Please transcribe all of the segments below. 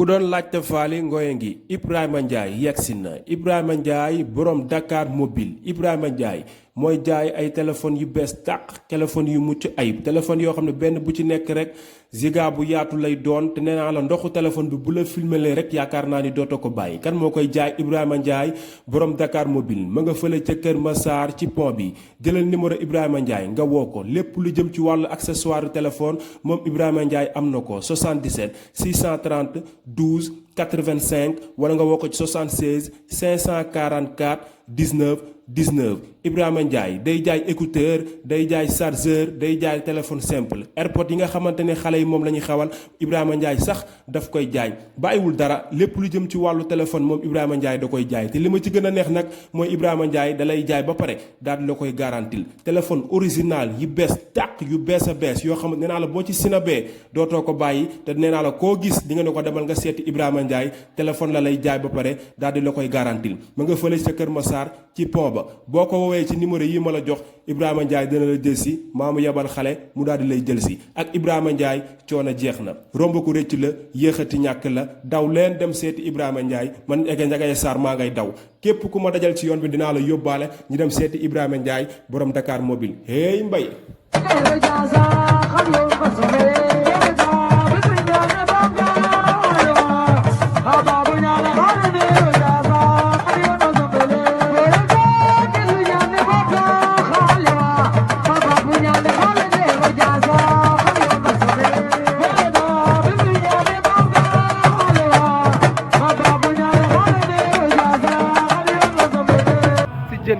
ku doon laajte faali ngoye ngi Ibrahima Ndiaye yegsi na Ibrahima Ndiaye borom Dakar mobile Ibrahima Ndiaye mooy jaay ay téléphones yu bees tàq téléphones yu mucc ayib téléphones yoo xam ne benn bu ci nekk rek giga bu yaatu lay doon te nee naa la ndoxu téléphone bi bu la filmé rek yaakaar naa ni dootoo ko bàyyi kan moo koy jaay Ibrahima Ndiaye borom Dakar mobile ma nga fële ca Kër Massar ci pont bi jëlal numéro Ibrahima Ndiaye nga woo ko lépp lu jëm ci wàllu accessoire téléphone moom Ibrahima Ndiaye am na ko 77 630 12 85 wala nga woo ko ci 76 544 19 19 Ibrahima Ndiaye day jaay écouteur day jaay chargeur day jaay téléphone simple airpod yi nga xamante ne xale yi moom la ñuy xawal Ibrahima Ndiaye sax daf koy jaay bàyyiwul dara lépp lu jëm ci wàllu téléphone moom Ibrahima Ndiaye da koy jaay te li ma ci gën a neex nag mooy Ibrahima Ndiaye da lay jaay ba pare daal di la koy garantil téléphone original yi bees tàq yu bees a bees yoo xam ne nee naa la boo ci sinabee dootoo ko bàyyi te nee naa la koo gis di nga ne ko demal nga seeti Ibrahima Ndiaye téléphone la lay jaay ba pare daal di la koy garantil ma nga fële ca Kër Massar ci pont ba boo ko woowee ci numéro yi ma la jox Ibrahima Ndiaye dina la jël si maamu yebal xale mu daal di lay jël si ak Ibrahima Ndiaye coono jeex na romb ko rëcc la yéexati ñàkk la daw leen dem seeti Ibrahima Ndiaye man ege njagay Sarr maa ngay daw képp ku ma dajal ci yoon bi dinaa la yóbbaale ñu dem seeti Ibrahima Ndiaye borom Dakar mobile hey mbay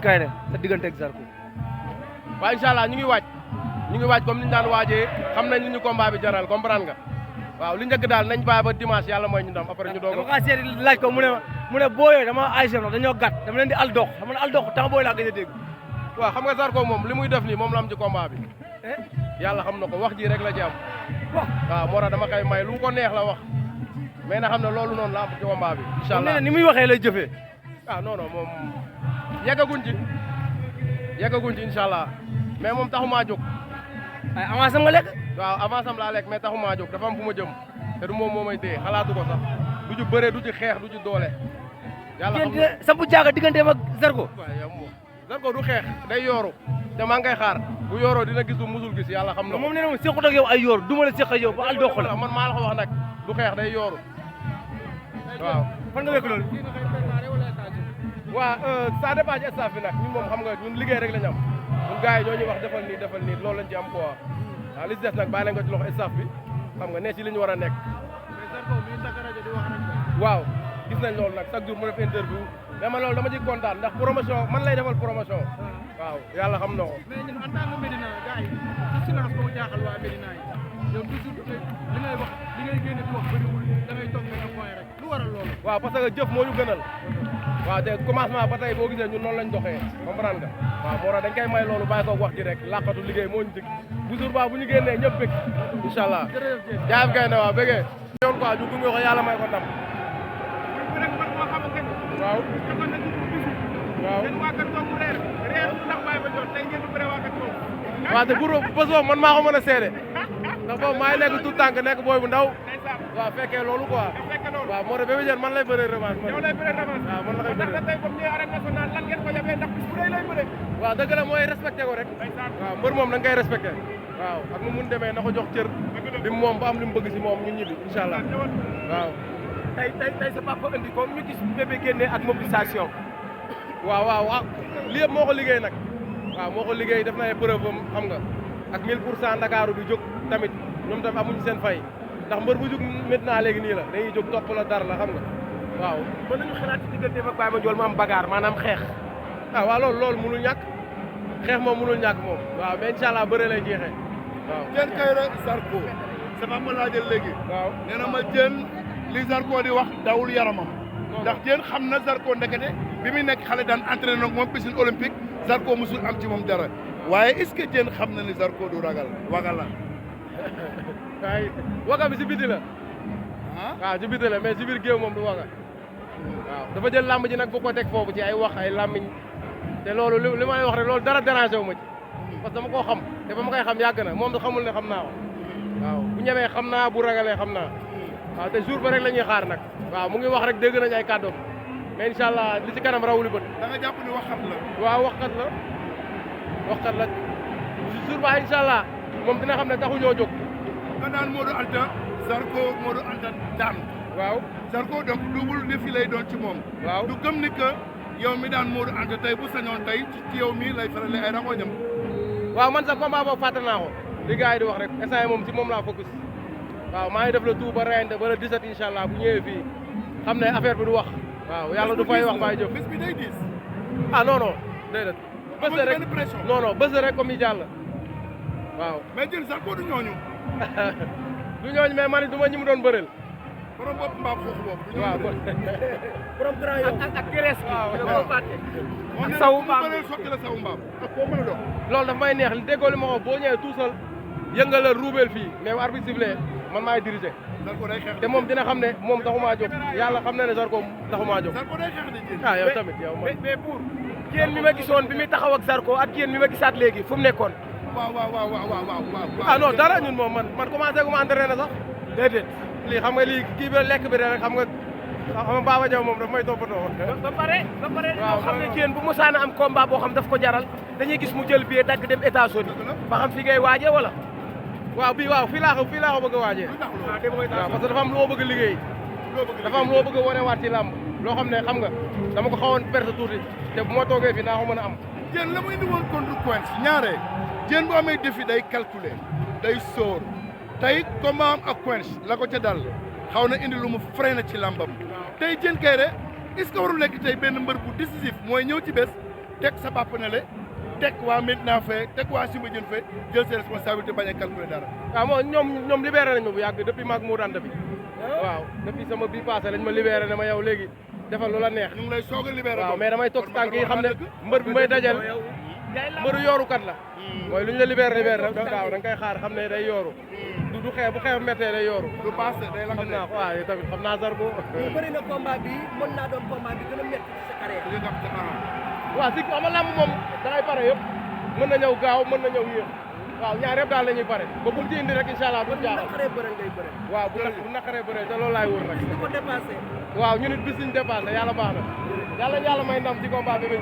kay ne sa diggante ak Zarko waaw inshallah ñu ngi waaj comme ni ñu daan waajee xam nañ li ñu combat bi jaral comprendre nga waaw li njëkk daal nañ bàyyi ba dimanche yàlla mooy ñu ndam après ñu doog dama kaa seeti laaj ko mu ne booyoo dama ASM nag dañoo gàtt dama leen di al dox xam nga al dox temps booy laa gëj a dégg waaw xam nga Zarko moom li muy def nii moom la am ci combat bi yàlla xam na ko wax ji rek la ci am waaw moo tax dama koy may lu ko neex la wax mais na xam ne loolu noonu la am ci combat bi inshallah ni muy waxee lay jëfee non moom yeggaguñ ci inshallah mais moom taxumaa jóg ay avance am nga lekk waaw avance am laa lekk mais taxumaa jóg dafa am fu ma jëm te du moom moo may téye xalaatu ko sax du ci bëre du ci xeex du ci doole yàlla xam na sampu jaaga digganteem ak Zarko Zarko du xeex day yooru te maa ngay xaar bu yooroo dina gis lu musul gis yàlla xam na moom nee na moom sequt ak yow ay yooru du ma la seq ak yow ba al dox la man maa la ko wax nag du xeex day yooru waaw fan nga wekk loolu waaw ça dépend ci staff bi nag ñun moom xam nga ñun liggéey rek la ñu am ñun gars yi ñoo ñuy wax defal nii loolu lañ ci am quoi waaw li ci des nag bàyyi leen ko ci loxo staff bi xam nga ne ci li ñu war a nekk waaw gis nañ loolu nag chaque jour mu def interview mais man loolu dama ciy kontaan ndax promotion man lay defal promotion waaw yàlla xam na ko mais ñun en tant que Médina gars yi silence boo jaaxal waa Médina yi yow toujours li ngay wax li ngay génne di wax bëriwul da ngay toog benn point rek lu waral loolu waaw parce que jëf moo ñu gënal waaw te commencement ba tey boo gisee ñun noonu lañ doxee comprendre nga waaw moo tax dañ koy may loolu bàyyi ko wax ji rek làqatu liggéey moo ñu dig bu jour ba bu ñu génnee ñëpp bëgg inshallah jaayam kay ne waaw bëggee yoon quoi ñu gunge ko yàlla may ko ndam waaw waaw te pour bés boobu man maa ko mën a seede ndax boobu maa ngi nekk tout tànk nekk booy bu ndaw waaw fekkee loolu quoi waaw moo tax Bébé Diène man lay bëree revanche man waaw man la koy bëree tey comme ni arène nationale lan ngeen ko jàppee ndax bis bu rëy lay bëree waaw dëgg la mooy respecté ko rek waaw mbër moom da nga koy respecté waaw ak nu mun demee na ko jox cër li mu moom ba am li mu bëgg si moom ñu ñibbi inshallah waaw tey sa papa indi ko ñu gis Bébé génne ak mobilisation waaw lii yëpp moo ko liggéey nag waaw moo ko liggéey def na ay preuve am xam nga ak 1000% Ndakaaru bi jóg tamit ñoom tamit amuñu seen fay ndax mbër bu jóg maintenant léegi nii la dañuy jóg topp la dara la xam nga waaw mën nañu xalaat ci digganteem ak Baye Mandione mu am bagarre maanaam xeex waaw loolu mënul ñàkk xeex moom mënul ñàkk moom waaw mais inshallah bëre lay jeexee waaw Diène Kaïré Zarko sama ma laajal léegi waaw nee na ma Diène li Zarko di wax dawul yaramam ndax Diène xam na Zarko ndekete bi muy nekk xale daan entraîné nag moom piscine olympique Zarko musul am ci moom dara waaye est-ce que Diène xam na ni Zarko du ragal wagal la waaye waga bi si biti la waaw si biti la mais si biir géew moom du waga waaw dafa jël làmb ji nag bu ko teg foofu ci ay wax ay làmmiñ te loolu li may wax rek loolu dara dérangé wu ma ci parce que dama koo xam te ba ma koy xam yàgg na moom xamul ne xam naa ko waaw bu ñemee xam naa bu ragalee xam naa waaw te jour ba rek la ñuy xaar nag waaw mu ngi wax rek dégg nañ ay kàddoom mais incha allah li ci kanam rawuli bët. da nga jàpp ni waxat la. waaw waxkat la jour ba incha allah moom dina xam ne taxu ñoo jóg. nga daan Modou Anta Zarko Modou Anta daan. waaw Zarko donc double défi lay doon ci moom. waaw du gëm ni que yow mi daan Modou Anta tey bu sañoon tey ci yow mi lay farale ay rangoñam. waaw man sax combat boobu fàtte naa ko li gars yi di wax rek instant moom ci moom laa focus waaw maa ngi def le tout ba reyante ba le 17 incha allah bu ñëwee fii xam ne affaire bi du wax waaw yàlla du fay wax baay jëf bés bi day diis. ah non non déedéet bés la rek benn pression. non non bés la rek comme yi jàll waaw mais jël Zarko du ñooñu. du ñooñu mais man it du ma ñi mu doon bëreel borom bopp mbaam foofu boobu. du waaw ñooñu de. borom grand yow ak Gérés gi. waaw moom sawu mbaam bëreel sotti la sawu mbaam. ak koo mën a doon. loolu daf may neex li déggoo li ma ko boo ñëwee tout seul yëngalal ruubeel fii mais bu arbitre sifflé man maay diriger Zarko day xeex. te moom dina xam ne moom taxumaa jóg yàlla xam na ne Zarko taxumaa jóg Zarko day xeex de jël. ah yow tamit yow man mais pour yéen mi ma gisoon bi muy taxaw ak Zarko ak yéen mi ma gisaat léegi fu mu nekkoon. waaw. ah non dara ñun moom man commencé gu ma entraîné sax déedéet lii xam nga lii kii bi lekk bi rek xam nga Baba Diaw moom daf may toppatoo. ba pare waaw xam ne yéen bu Moussa am combat boo xam daf ko jaral dañuy gis mu jël billet dagg dem États-Unis ba xam fi ngay waaje wala. waaw bii waaw fii laa ko bëgg a waajee. waaw parce que dafa am lu ma bëgg a liggéey. dafa am lu ma bëgg a wanewaat ci làmb loo xam ne xam nga dama ko xawoon perte tuuti te bu ma toogee fii naa ko mën a am. Diène la mu indi woon contre Quench ñaare Diène bu amee défi day calculer day sóor tey combat am ak Quench la ko ca dal xaw na indi lu mu freiné ci làmbam tey Diène Kaïré est-ce que warul nekk tey benn mbër bu décisif mooy ñëw ci bés teg sa bàpp ne le teg waa Medina fee teg waa Simba Diène fee jël ses responsabilités bañ a calculer dara. waaw moom ñoom libéré nañ ma bu yàgg depuis maag moo daan bi waaw depuis sama bii passé lañ ma libéré ne ma yow léegi defal lu la neex. ñu ngi lay soog a libéré. waaw mais damay toog si tànk yi xam ne mbër bi may dajal mbëru yoorukat la. mooy lu ñu la libéré rek waaw da nga koy xaar xam ne day yooru. du xeex bu xeex méttee day yooru. du passé day la xam naa ko waaw tamit xam naa Zarko. bëri na combat bi mën naa doon combat bi gën a métti ci sa carrière. waaw si xam nga làmb moom dangay pare yëpp mën na ñëw gaaw mën na ñëw yéex waaw ñaar yëpp daal la ñuy pare ba bu ci indi rek incha allah du jaaxal. naqaree bëre ngay bëre. waaw bu naqaree bëre te loolu laay wër nag. di ko dépassé. waaw ñu nit bis ñu dépassé yàlla baax na yàlla may ndam ci combat bi ba